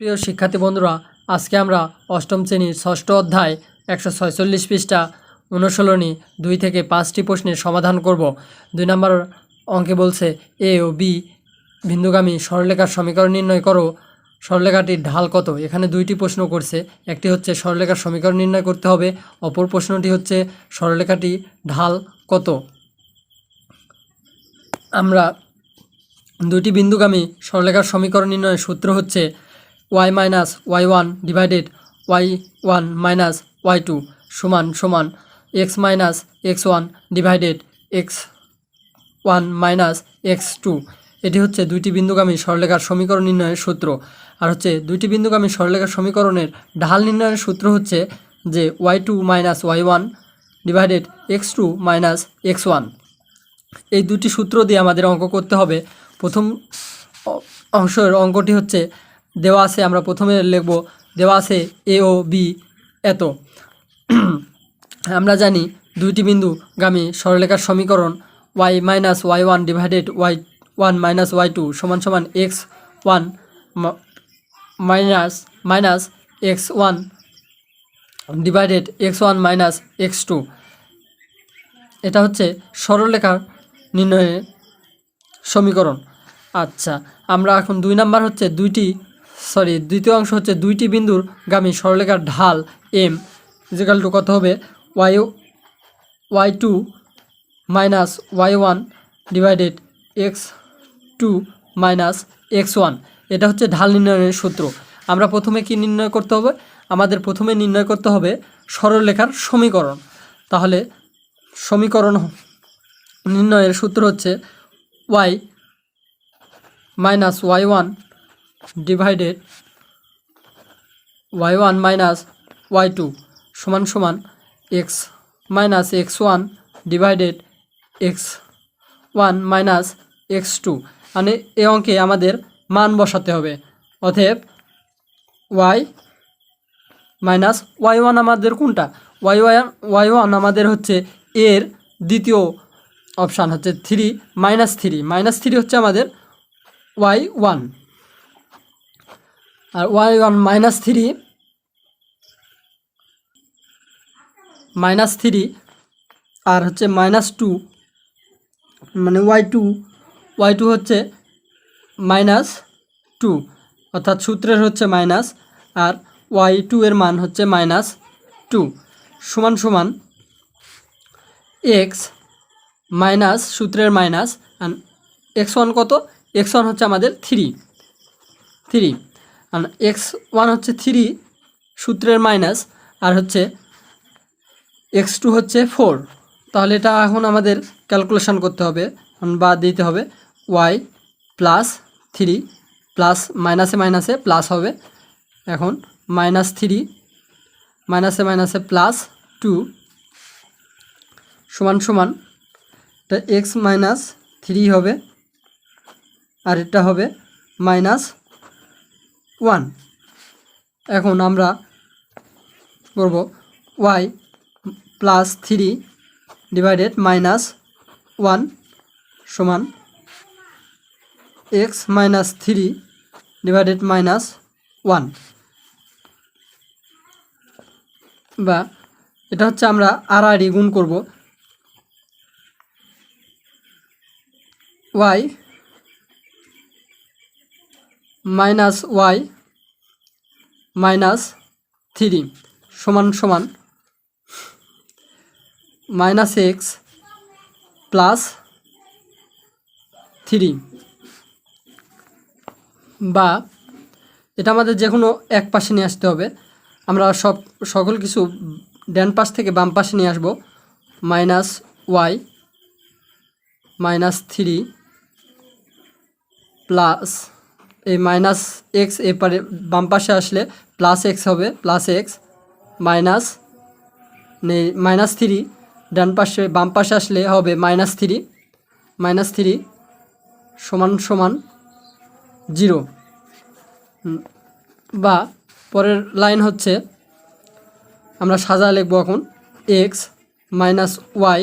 প্রিয় শিক্ষার্থী বন্ধুরা, আজকে আমরা অষ্টম শ্রেণীর ষষ্ঠ অধ্যায় 146 পৃষ্ঠা অনুশীলনী 2 থেকে 5টি প্রশ্নের সমাধান করব। 2 নম্বর অঙ্কে বলছে এ ও বি বিন্দুগামী সরলরেখার সমীকরণ নির্ণয় করো। সরলরেখাটির ঢাল কত? এখানে দুইটি প্রশ্ন করছে। একটি হচ্ছে সরলরেখার সমীকরণ নির্ণয় করতে হবে, অপর প্রশ্নটি হচ্ছে সরলরেখাটি ঢাল কত। আমরা দুটি বিন্দুগামী সরলরেখার সমীকরণ নির্ণয়ের সূত্র হচ্ছে y minus y1 divided y1 minus y2 সমান সমান x minus x1 divided x1 minus x2। এটি হচ্ছে দুইটি বিন্দুগামী সরলরেখার সমীকরণ নির্ণয়ের সূত্র। আর হচ্ছে দুইটি বিন্দুগামী সরলরেখার সমীকরণের ঢাল নির্ণয়ের সূত্র হচ্ছে যে y2 minus y1 divided x2 minus x1। এই দুটি সূত্র দিয়ে আমাদের অঙ্ক করতে হবে। প্রথম অংশের অঙ্কটি হচ্ছে দেওয়া আছে, আমরা প্রথমে লিখব দেওয়া আছে এ ও বি এত। আমরা জানি দুইটি বিন্দুগামী সরলরেখার সমীকরণ y minus y1 divided y1 minus y2 সমান সমান x1 minus x1 divided x1 minus x2। এটা হচ্ছে সরলরেখার নির্ণয়ের সমীকরণ। আচ্ছা, আমরা এখন 2 নাম্বার হচ্ছে দ্বিতীয় অংশ হচ্ছে দুইটি বিন্দুর গামী সরলরেখার ঢাল m ইকুয়াল টু কত হবে y2 minus y1 divided x2 minus x1। এটা হচ্ছে ঢাল নির্ণয়ের সূত্র। আমরা প্রথমে কি নির্ণয় করতে হবে? আমাদের প্রথমে নির্ণয় করতে হবে সরলরেখার সমীকরণ। তাহলে সমীকরণ নির্ণয়ের সূত্র হচ্ছে y minus y1 divided y1 minus y2 সমান সমান x minus x1 divided x1 minus x2। মানে এই অঙ্কে আমাদের মান বসাতে হবে। অতএব y মাইনাস y1 আমাদের কোনটা? y1 আমাদের হচ্ছে এর দ্বিতীয় অপশান হচ্ছে 3 মাইনাস 3 হচ্ছে আমাদের y1, আর y1 মাইনাস 3 আর হচ্ছে -2 মানে y2 হচ্ছে -2, অর্থাৎ সূত্রের হচ্ছে মাইনাস আর y2 এর মান হচ্ছে -2 সমান সমান x মাইনাস সূত্রের মাইনাস আর x1 কত? x1 হচ্ছে আমাদের 3 আর x1 হচ্ছে 3 সূত্রের মাইনাস আর হচ্ছে x2 হচ্ছে 4। তাহলে এটা এখন আমাদের ক্যালকুলেশন করতে হবে বা দিতে হবে y প্লাস 3 প্লাস মাইনাসে প্লাস হবে। এখন -3 মাইনাসে প্লাস 2 সমান সমান এটা x মাইনাস 3 হবে আর এটা হবে -1। এখন আমরা করব y প্লাস 3 ডিভাইডেড -1 সমান x মাইনাস 3 ডিভাইডেড -1, বা এটা হচ্ছে আমরা আর গুণ করব y মাইনাস y মাইনাস 3 সমান সমান -x প্লাস 3, বা এটা আমাদের যে কোনো এক পাশে নিয়ে আসতে হবে। আমরা সকল কিছু ডান পাশ থেকে বাম পাশে নিয়ে আসব। -y -3 প্লাস এই -x এপারে বাম পাশে আসলে +x হবে, +x মাইনাস -3 ডান পাশে বাম পাশে আসলে হবে -3 সমান সমান 0, বা পরের লাইন হচ্ছে আমরা সাজা লিখব এখন x মাইনাস y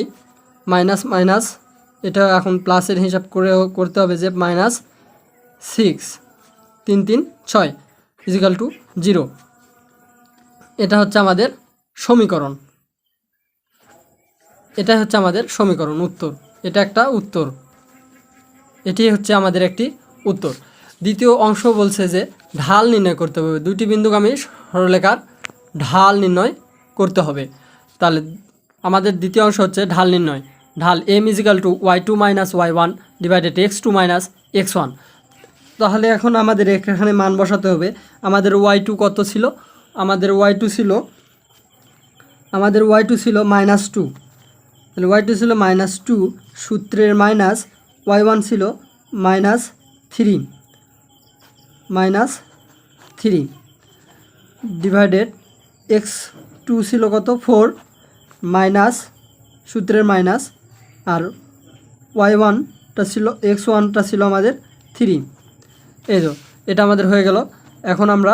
মাইনাস এটা এখন প্লাসের হিসাব করে করতে হবে যে -6 3 3 6 ইজিক্যাল টু 0। এটা হচ্ছে আমাদের সমীকরণ, এটা হচ্ছে আমাদের সমীকরণ উত্তর। এটা একটা উত্তর, এটি হচ্ছে আমাদের একটি উত্তর। দ্বিতীয় অংশ বলছে যে ঢাল নির্ণয় করতে হবে, দুইটি বিন্দুগামী সরলরেখার ঢাল নির্ণয় করতে হবে। তাহলে আমাদের দ্বিতীয় অংশ হচ্ছে ঢাল নির্ণয়। ঢাল m is equal to y2 minus y1 divided x2 minus x1। তাহলে এখন আমাদের এখানে মান বসাতে হবে। আমাদের y2 কত ছিল? আমাদের y2 ছিল -2। তাহলে y2 ছিল -2, সূত্রের মাইনাস y1 ছিল -3 ডিভাইডেড x2 ছিল কত 4 মাইনাস সূত্রের মাইনাস, আর y1টা ছিল x1টা ছিল আমাদের 3। এই তো এটা আমাদের হয়ে গেল। এখন আমরা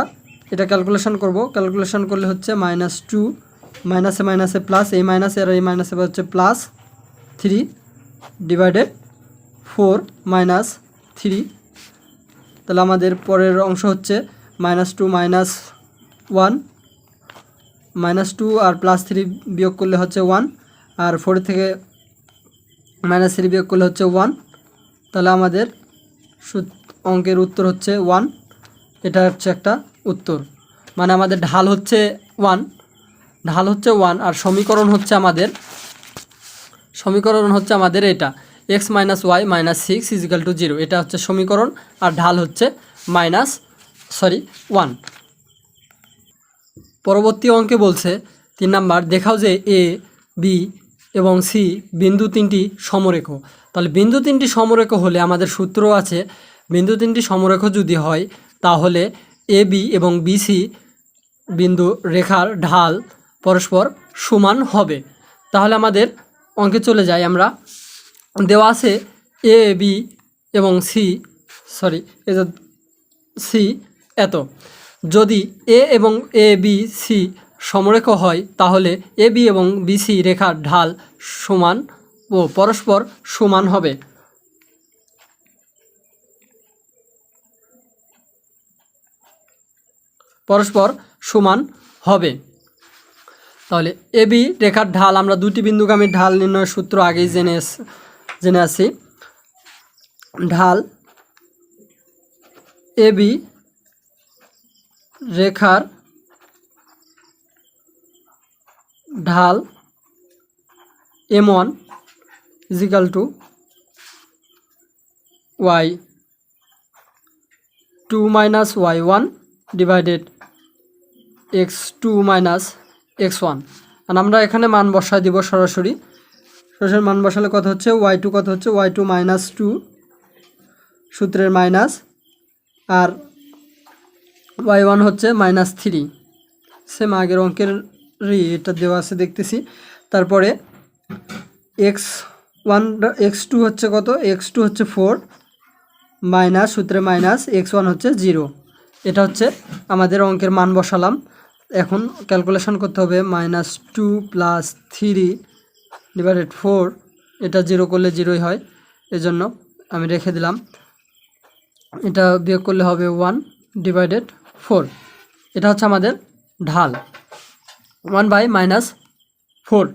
এটা ক্যালকুলেশন করব। ক্যালকুলেশন করলে হচ্ছে -2 মাইনাসে মাইনাসে প্লাস, এই মাইনাসে আর এই মাইনাসে হচ্ছে +3 ডিভাইডেড 4 -3। তাহলে আমাদের পরের অংশ হচ্ছে -2 -1 -2 আর +3 বিয়োগ করলে হচ্ছে 1, আর 4 থেকে -3 বিয়োগ করলে হচ্ছে 1। তাহলে আমাদের অঙ্কের উত্তর হচ্ছে 1। এটা হচ্ছে একটা উত্তর, মানে আমাদের ঢাল হচ্ছে 1, আর সমীকরণ হচ্ছে আমাদের এটা x - y - 6 = 0। এটা হচ্ছে সমীকরণ, আর ঢাল হচ্ছে 1। পরবর্তী অঙ্কে বলছে 3 নাম্বার, দেখাও যে এ, বি এবং সি বিন্দু তিনটি সমরেখ। তাহলে বিন্দু তিনটি সমরেখ হলে আমাদের সূত্র আছে, বিন্দু তিনটি সমরেখ যদি হয় তাহলে এ বি এবং বিসি বিন্দু রেখার ঢাল পরস্পর সমান হবে। তাহলে আমাদের অঙ্কে চলে যাই আমরা। দেওয়া আছে এ বি এবং সি এত। যদি এ এবং এ বি সি সমরেখ হয় তাহলে এ বি এবং বিসি রেখার ঢাল সমান ও পরস্পর সমান হবে। তাহলে এ বি রেখার ঢাল, আমরা দুটি বিন্দুগামীর ঢাল নির্ণয়ের সূত্র আগেই জেনে আছি। ঢাল এ বি রেখার ঢাল m1 = y2 minus y1 divided x2 minus x1। আর আমরা এখানে মান বসায় দিব সরাসরি মান বসালে কত হচ্ছে y2 y2 -2 সূত্রের মাইনাস, আর y1 হচ্ছে -3। সেম আগের অঙ্কেরই এটা দেওয়া আছে দেখতেছি। তারপরে x2 হচ্ছে কত, x2 হচ্ছে 4 মাইনাস সূত্রে মাইনাস, x1 হচ্ছে 0। এটা হচ্ছে আমাদের অঙ্কের মান বসালাম। এখন ক্যালকুলেশন করতে হবে -2 + 3 ডিভাইডেড 4। এটা 0 করলে 0ই হয়, এজন্য আমি রেখে দিলাম। এটা বিয়োগ করলে হবে 1 ডিভাইডেড 4। এটা হচ্ছে আমাদের ঢাল 1/-4।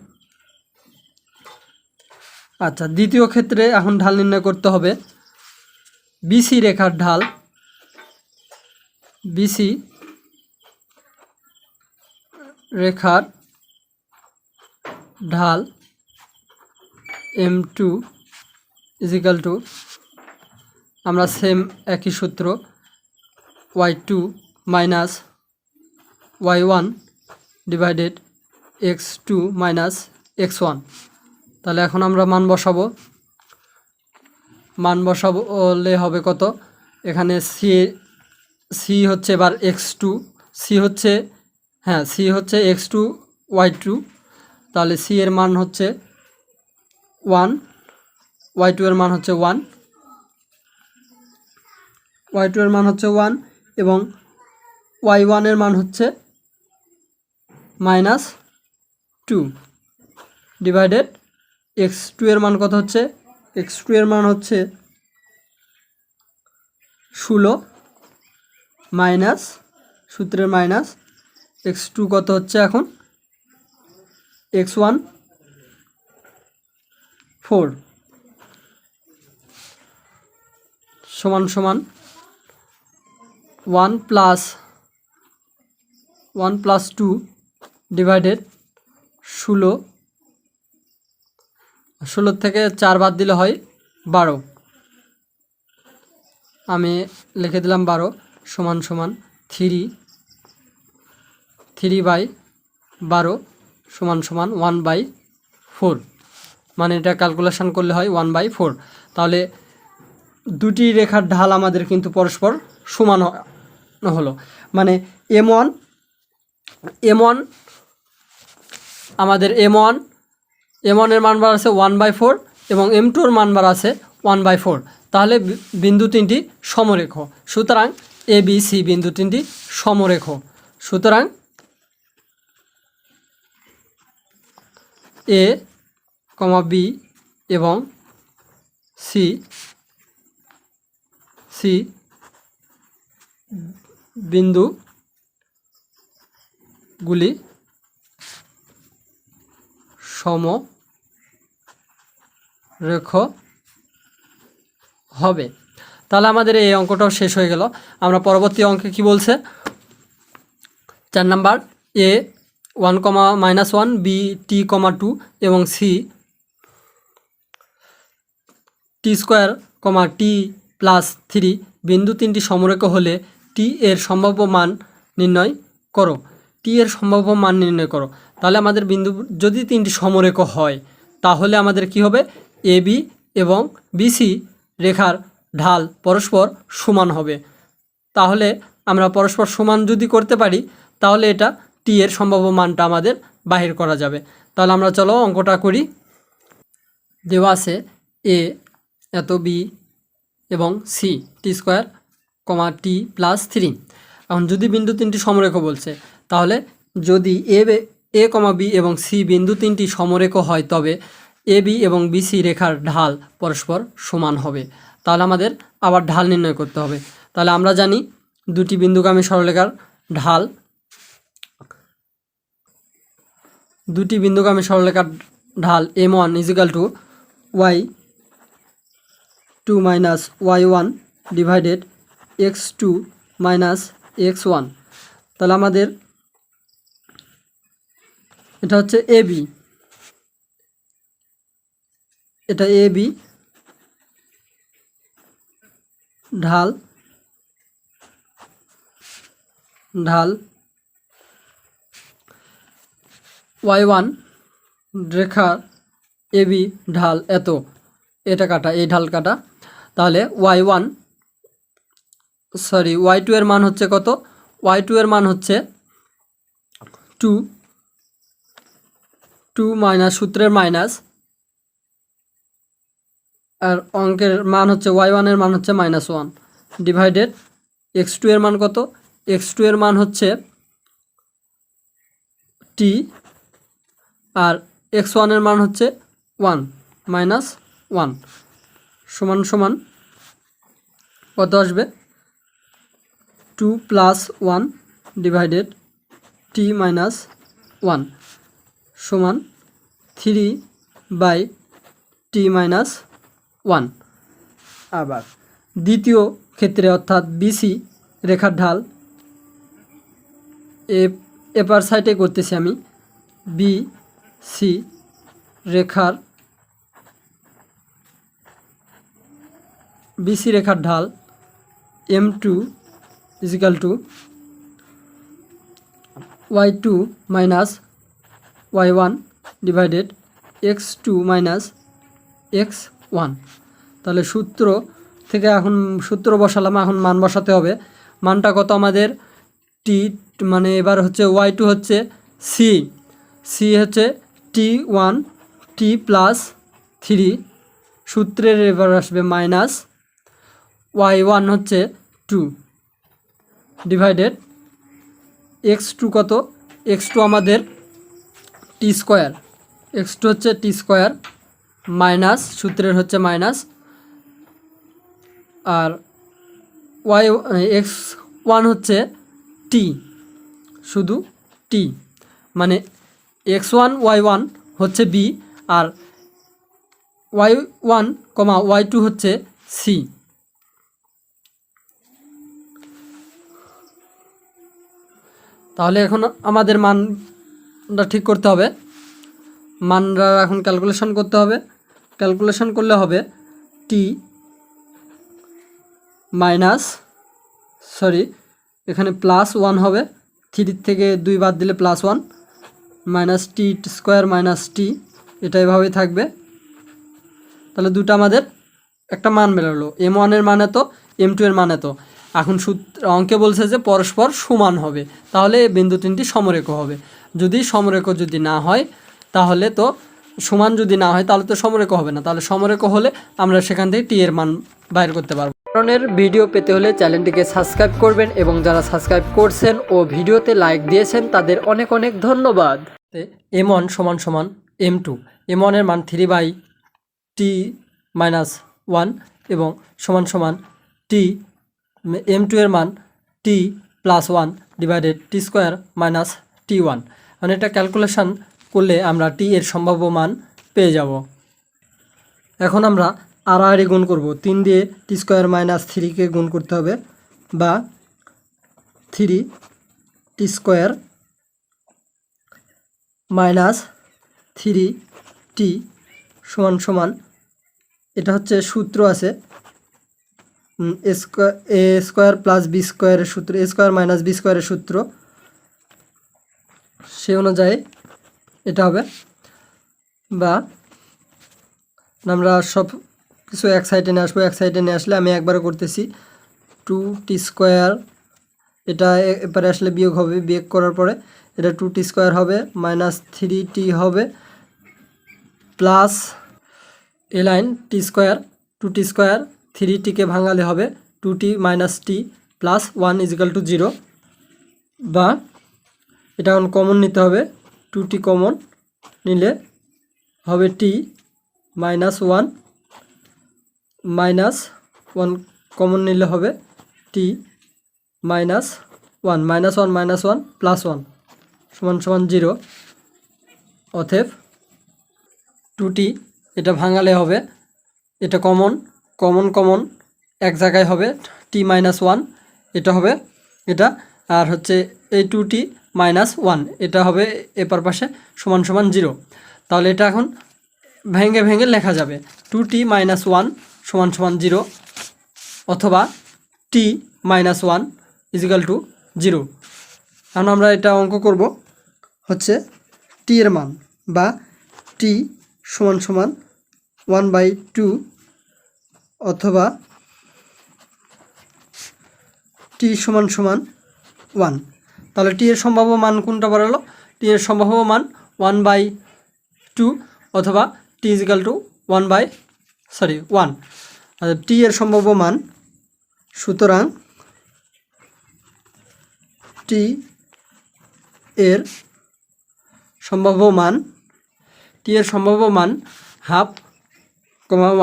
আচ্ছা, দ্বিতীয় ক্ষেত্রে এখন ঢাল নির্ণয় করতে হবে। বিসি রেখার ঢাল, বিসি রেখার ঢাল m2 = আমরা সেম একই সূত্র y2 minus y1 divided x2 minus x1। তাহলে এখন আমরা মান বসাবলে হবে কত, এখানে সি হচ্ছে এবার x2, সি হচ্ছে x2 y2। তাহলে সি এর মান হচ্ছে 1, y2 এর মান হচ্ছে 1, এবং y1 এর মান হচ্ছে -2 ডিভাইডেড x2 এর মান কত হচ্ছে, x2 এর মান হচ্ছে 16 - সূত্রের মাইনাস x2 কত হচ্ছে এখন x1 4 সমান সমান 1 প্লাস 2 ডিভাইডেড 16 থেকে 4 বাদ দিলে হয় 12। আমি লিখে দিলাম 12 সমান সমান 3/12 সমান সমান 1/4, মানে এটা ক্যালকুলেশন করলে হয় 1/4। তাহলে দুটি রেখার ঢাল আমাদের কিন্তু পরস্পর সমান হলো, মানে m1 আমাদের m1 এর মান বার আছে 1/4 এবং m2 এর মান বার আছে 1/4। তাহলে বিন্দু তিনটি সমরেখ, সুতরাং এ বি সি বিন্দু তিনটি সমরেখ। সুতরাং এ কমা বি এবং সি বিন্দুগুলি সমরেখ হবে। তাহলে আমাদের এই অঙ্কটাও শেষ হয়ে গেল। আমরা পরবর্তী অঙ্কে কি বলছে, 4 নাম্বার এ 1, -1 বি t, 2 এবং সি t² t+3 বিন্দু তিনটি সমরেখ হলে টি এর সম্ভাব্য মান নির্ণয় করো। তাহলে আমাদের বিন্দু যদি তিনটি সমরেখ হয় তাহলে আমাদের কি হবে, এ বি এবং বিসি রেখার ঢাল পরস্পর সমান হবে। তাহলে আমরা পরস্পর সমান যদি করতে পারি তাহলে এটা টি এর সম্ভাব্য মানটা আমাদের বাহির করা যাবে। তাহলে আমরা চলো অঙ্কটা করি। দেওয়া আছে এ এত বি এবং সি t², t+3। এখন যদি বিন্দু তিনটি সমরেখ বলছে, তাহলে যদি এ বি এবং সি বিন্দু তিনটি সমরেখ হয় তবে এ বি এবং বিসি রেখার ঢাল পরস্পর সমান হবে। তাহলে আমাদের আবার ঢাল নির্ণয় করতে হবে। তাহলে আমরা জানি দুটি বিন্দুগামী সরলরেখার ঢাল, m1 = y2 - y1 divided x2 - x1। তাহলে আমাদের এটা হচ্ছে এ বি, এটা এ বি ঢাল y1 রেখা এ বি ঢাল এত, এটা কাটা, এই ঢাল কাটা। তাহলে y2 এর মান হচ্ছে কত, y2 এর মান হচ্ছে 2 মাইনাস সূত্রের মাইনাস, আর অঙ্কের মান হচ্ছে y1 এর মান হচ্ছে -1 ডিভাইডেড x2 এর মান কত, x2 এর মান হচ্ছে t আর x1 এর মান হচ্ছে 1 -1 সমান সমান কত আসবে, 2 + 1 ডিভাইডেড t-1 সমান 3/t-1। আবার দ্বিতীয় ক্ষেত্রে অর্থাৎ বিসি রেখার ঢাল এপার সাইডে করতেছি আমি, বিসি রেখার ঢাল m2 = y2 - y1 divided x2 - x1। তাহলে সূত্র থেকে এখন সূত্র বসালাম, এখন মান বসাতে হবে। মানটা কত আমাদের, টি মানে এবার হচ্ছে y2 হচ্ছে সি হচ্ছে t1 t+3 সূত্রের এবার আসবে মাইনাস y1 হচ্ছে 2 ডিভাইডেড x2 কত, x2 আমাদের t², x2 হচ্ছে t² মাইনাস সূত্রের হচ্ছে মাইনাস, আর x1 হচ্ছে টি, শুধু টি, মানে x1 y1 হচ্ছে বি আর y1 y2 হচ্ছে সি। তাহলে এখন আমাদের মানটা ঠিক করতে হবে, মানটা এখন ক্যালকুলেশন করতে হবে। ক্যালকুলেশন করলে হবে টি মাইনাস, এখানে +1 হবে, 3 থেকে 2 বাদ দিলে +1, মাইনাস টি স্কোয়ার মাইনাস টি, এটা এভাবেই থাকবে। তাহলে দুটো আমাদের একটা মান বেরোলো, m1 এর মানে তো m2 এর মানে তো। এখন অঙ্কে বলছে যে পরস্পর সমান হবে, তাহলে বিন্দু তিনটি সমরেখ হবে। যদি সমরেখ যদি না হয় তাহলে তো সমান, যদি না হয় তাহলে তো সমরেখ হবে না। তাহলে সমরেখ হলে আমরা সেখান থেকে টি এর মান বাইর করতে পারবো। ধরনের ভিডিও পেতে হলে চ্যানেলটিকে সাবস্ক্রাইব করবেন এবং যারা সাবস্ক্রাইব করছেন ও ভিডিওতে লাইক দিয়েছেন তাদের অনেক অনেক ধন্যবাদ। m1 = m2, m1 এর মান 3/t-1 এবং সমান টি, m2 এর মান t+1 divided t² minus t1। মানে এটা ক্যালকুলেশন করলে আমরা টি এর সম্ভাব্য মান পেয়ে যাব। এখন আমরা আড়াআড়ি গুণ করব, 3 দিয়ে t² মাইনাস 3কে গুণ করতে হবে, বা 3t² মাইনাস 3t সমান এটা হচ্ছে সূত্র আছে a² প্লাস b² এর সূত্র, a² মাইনাস b² এর সূত্র, সে অনুযায়ী এটা হবে। বা আমরা সব কিছু এক সাইডে নিয়ে আসবো, এক সাইডে নিয়ে আসলে আমি একবারে করতেছি 2t², এটা এবারে আসলে বিয়োগ হবে, বিয়োগ করার পরে এটা 2t² হবে মাইনাস 3t হবে, প্লাস এ লাইন t², 2t², 3tকে ভাঙালে হবে 2t মাইনাস t প্লাস 1 = 0। বা এটা এখন কমন নিতে হবে, 2t কমন নিলে হবে t মাইনাস 1 মাইনাস 1 কমন নিলে হবে t minus 1 minus 1 minus 1 plus 1 সমান 0। অতএব 2t এটা ভাঙালে হবে, এটা কমন এক জায়গায় হবে t মাইনাস 1, এটা হবে এটা, আর হচ্ছে এই 2t মাইনাস 1 এটা হবে এপার পাশে সমান 0। তাহলে এটা এখন ভেঙে লেখা যাবে 2t মাইনাস 1 সমান 0, অথবা t মাইনাস 1 = 0। এখন আমরা এটা অঙ্ক করব হচ্ছে t এর মান, বা t সমান 1/2, অথবা t সমান 1। তাহলে t এর সম্ভাব্য মান কোনটা বেরোলো? t এর সম্ভাব্য মান 1/2 অথবা t = 1। t এর সম্ভাব্য মান, সুতরাং t এর সম্ভাব্য মান ½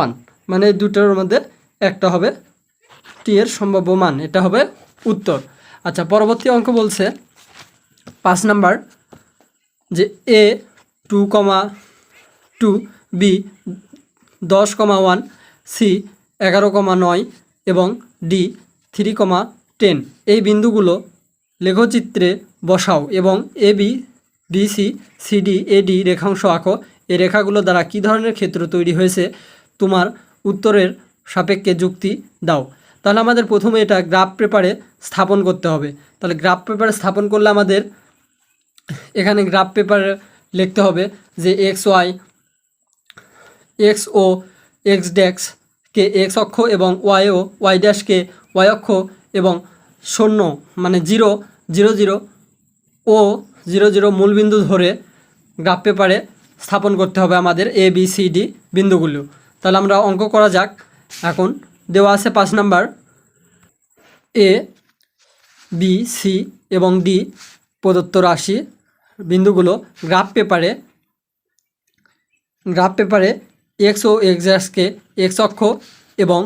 1, মানে এই দুটোর মধ্যে একটা হবে টি এর সম্ভাব্য মান, এটা হবে উত্তর। আচ্ছা, পরবর্তী অঙ্ক বলছে 5 নাম্বার, যে a 2,2, b 10,1, c 11,9 এবং d 3,10 এই বিন্দুগুলো লেখচিত্রে বসাও এবং ab bc cd ad রেখাংশ আঁকো। এই রেখাগুলো দ্বারা কী ধরনের ক্ষেত্র তৈরি হয়েছে তোমার উত্তরের সাপেক্ষে যুক্তি দাও। তাহলে আমাদের প্রথমে এটা গ্রাফ পেপারে স্থাপন করতে হবে। তাহলে গ্রাফ পেপারে স্থাপন করলে আমাদের এখানে গ্রাফ পেপারে লিখতে হবে যে x ও x ড্যাশকে x অক্ষ এবং y ড্যাশকে y অক্ষ এবং 0 মানে 0 0 0 ও 0 0 মূলবিন্দু ধরে গ্রাফ পেপারে স্থাপন করতে হবে আমাদের a b c d বিন্দুগুলো। তাহলে আমরা অঙ্ক করা যাক। এখন দেওয়া আছে 5 নাম্বার, a b c এবং d প্রদত্ত রাশি বিন্দুগুলো গ্রাফ পেপারে x ও x ড্যাশকে x অক্ষ এবং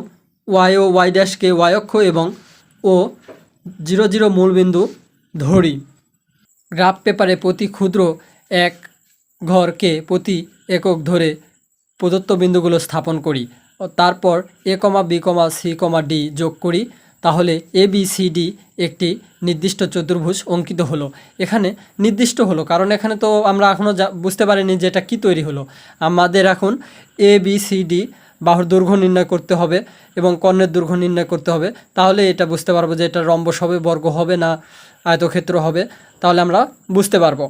y ও y ড্যাশকে y অক্ষ এবং 0 0 মূলবিন্দু ধরি। গ্রাফ পেপারে প্রতি ক্ষুদ্র এক ঘরকে প্রতি একক ধরে প্রদত্ত বিন্দুগুলো স্থাপন করি ও তারপর এ কমা B comma c comma D যোগ করি, তাহলে এ বি সি ডি একটি নির্দিষ্ট চতুর্ভুজ অঙ্কিত হলো। এখানে নির্দিষ্ট হলো কারণ এখানে তো আমরা এখনও বুঝতে পারিনি যে এটা কী তৈরি হলো। আমাদের এখন এ বি সি ডি বাহুর দৈর্ঘ্য নির্ণয় করতে হবে এবং কর্ণের দৈর্ঘ্য নির্ণয় করতে হবে, তাহলে এটা বুঝতে পারবো যে এটা রম্বস হবে, বর্গ হবে না আয়তক্ষেত্র হবে, তাহলে আমরা বুঝতে পারবো।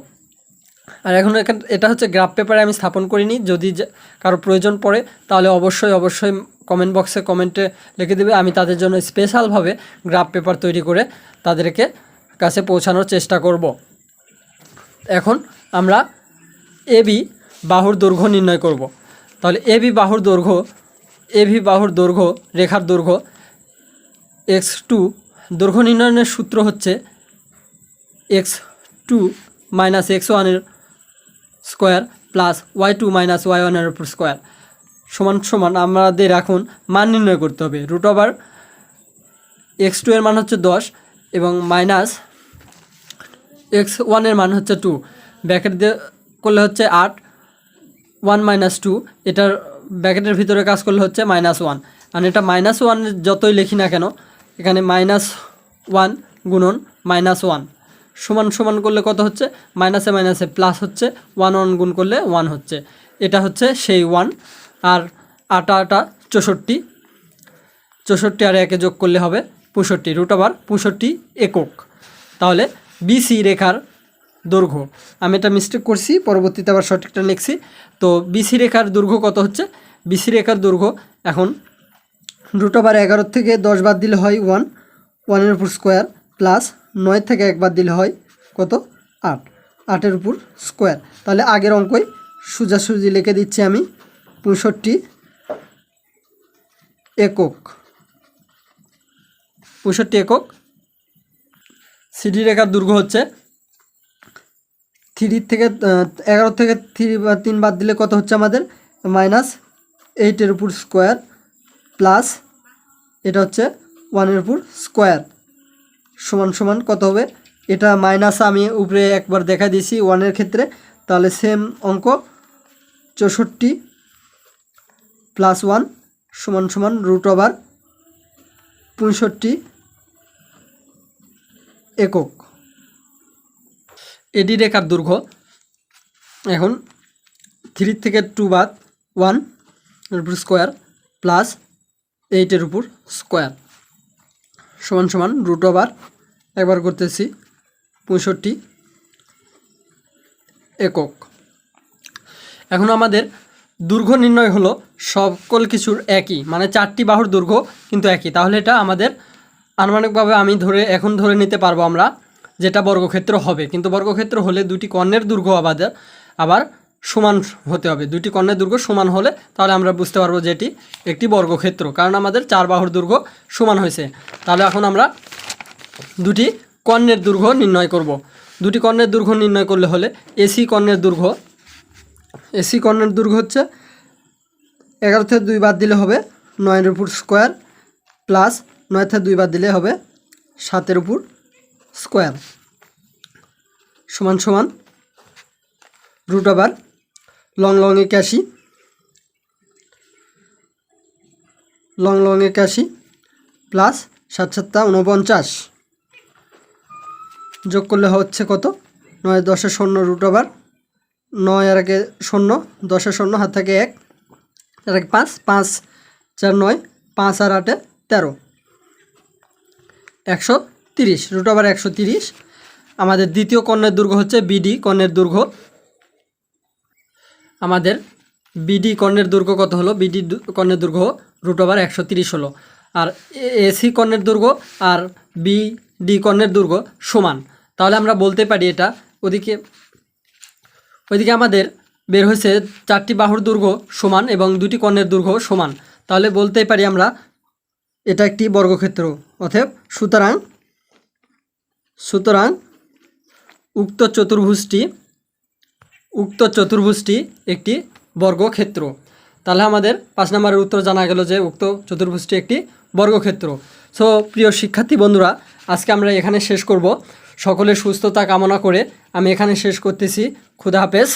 আর এখন এটা হচ্ছে গ্রাফ পেপারে আমি স্থাপন করিনি, যদি কারো প্রয়োজন পড়ে তাহলে অবশ্যই কমেন্ট বক্সে কমেন্টে লিখে দেবে, আমি তাদের জন্য স্পেশালভাবে গ্রাফ পেপার তৈরি করে তাদেরকে কাছে পৌঁছানোর চেষ্টা করব। এখন আমরা এবি বাহুর দৈর্ঘ্য নির্ণয় করব। তাহলে এবি বাহুর দৈর্ঘ্য রেখার দৈর্ঘ্য x2 দৈর্ঘ্য নির্ণয়ের সূত্র হচ্ছে x2 মাইনাস x1 এর square plus y2 minus y1 এর উপর স্কোয়ার সমান সমান আমাদের এখন মান নির্ণয় করতে হবে। রুট ওভার x2 এর মান হচ্ছে 10 এবং মাইনাস x1 এর মান হচ্ছে 2, ব্র্যাকেট দিয়ে করলে হচ্ছে 8, 1 মাইনাস 2, এটার ব্র্যাকেটের ভিতরে কাজ করলে হচ্ছে -1, আর এটা -1 যতই লিখি না কেন এখানে -1 গুণন -1 সমান সমান করলে কত হচ্ছে, মাইনাসে মাইনাসে প্লাস হচ্ছে, 1 গুণ করলে 1 হচ্ছে, এটা হচ্ছে সেই 1। আর 8 64 আর 1 যোগ করলে হবে 65, রুট ওভার 65 একক। তাহলে বিসি রেখার দৈর্ঘ্য, আমি এটা মিস্টেক করছি, পরবর্তীতে আবার সঠিকটা লিখছি। তো বিসি রেখার দৈর্ঘ্য কত হচ্ছে, বিসি রেখার দৈর্ঘ্য এখন রুট ওভার 11 থেকে 10 বাদ দিলে হয় 1 এর উপর স্কোয়ার প্লাস 9 থেকে 1 বাদ দিলে হয় কত, 8 এর উপর স্কোয়ার। তাহলে আগের অঙ্কই সোজাসুজি লিখে দিচ্ছি আমি 65 একক। সিডি রেখার দৈর্ঘ্য হচ্ছে 3 থেকে 11 থেকে 3 বাদ দিলে কত হচ্ছে আমাদের, -8 এর উপর স্কোয়ার প্লাস এটা হচ্ছে 1 এর উপর স্কোয়ার সমান সমান কত হবে, এটা মাইনাস আমি উপরে একবার দেখা দিয়েছি 1 এর ক্ষেত্রে, তাহলে সেম অঙ্ক 64 প্লাস 1 সমান সমান রুট ওভার 65 একক। এডি রেখার দৈর্ঘ্য এখন 3 থেকে 2 বাদ 1 এর উপর স্কোয়ার প্লাস 8 এর উপর স্কোয়ার সমান সমান রুট ওভার একবার করতেছি 65 একক। এখন আমাদের দৈর্ঘ্য নির্ণয় হলো সকল কিছুর একই, মানে 4টি বাহুর দৈর্ঘ্য কিন্তু একই, তাহলে এটা আমাদের আনুমানিকভাবে আমি এখন ধরে নিতে পারবো আমরা যেটা বর্গক্ষেত্র হবে, কিন্তু বর্গক্ষেত্র হলে দুটি কর্ণের দৈর্ঘ্য আবার সমান হতে হবে, দুটি কর্ণের দৈর্ঘ্য সমান হলে তাহলে আমরা বুঝতে পারবো যে এটি একটি বর্গক্ষেত্র, কারণ আমাদের 4 বাহুর দৈর্ঘ্য সমান হয়েছে। তাহলে এখন আমরা দুটি কর্ণের দৈর্ঘ্য নির্ণয় করব। দুটি কর্ণের দৈর্ঘ্য নির্ণয় করলে হলে এসি কর্ণের দৈর্ঘ্য হচ্ছে 11 থেকে 2 বাদ দিলে হবে 9 এর উপর স্কোয়ার প্লাস 9 থেকে 2 বাদ দিলে হবে 7 এর উপর স্কোয়ার সমান সমান রুট ওভার লং লং 81 প্লাস 7 7 49 যোগ করলে হচ্ছে কত, 9 10 0 রুট ওভার 9 আর আগে 0 10 0 হাত থেকে 1 আর 5 5 4 9 5 আর 8 13 130 রুট ওভার 130। আমাদের দ্বিতীয় কর্ণের দৈর্ঘ্য হচ্ছে বিডি কর্ণের দৈর্ঘ্য। আমাদের বিডি কর্ণের দৈর্ঘ্য কত হলো, বিডি কর্ণের দৈর্ঘ্য রুট ওভার 130 হলো। আর এসি কর্ণের দৈর্ঘ্য আর বিডি কর্ণের দৈর্ঘ্য সমান, তাহলে আমরা বলতে পারি এটা ওইদিকে আমাদের বের হয়েছে 4টি বাহুর দৈর্ঘ্য সমান এবং 2টি কর্ণের দৈর্ঘ্য সমান, তাহলে বলতেই পারি আমরা এটা একটি বর্গক্ষেত্র। অতএব সুতরাং উক্ত চতুর্ভুজটি একটি বর্গক্ষেত্র। তাহলে আমাদের 5 নম্বরের উত্তর জানা গেল যে উক্ত চতুর্ভুজটি একটি বর্গক্ষেত্র। সো প্রিয় শিক্ষার্থী বন্ধুরা, আজকে আমরা এখানে শেষ করব। সকলের সুস্থতা কামনা করে আমি এখানে শেষ করতেছি। খুদা হাফেজ।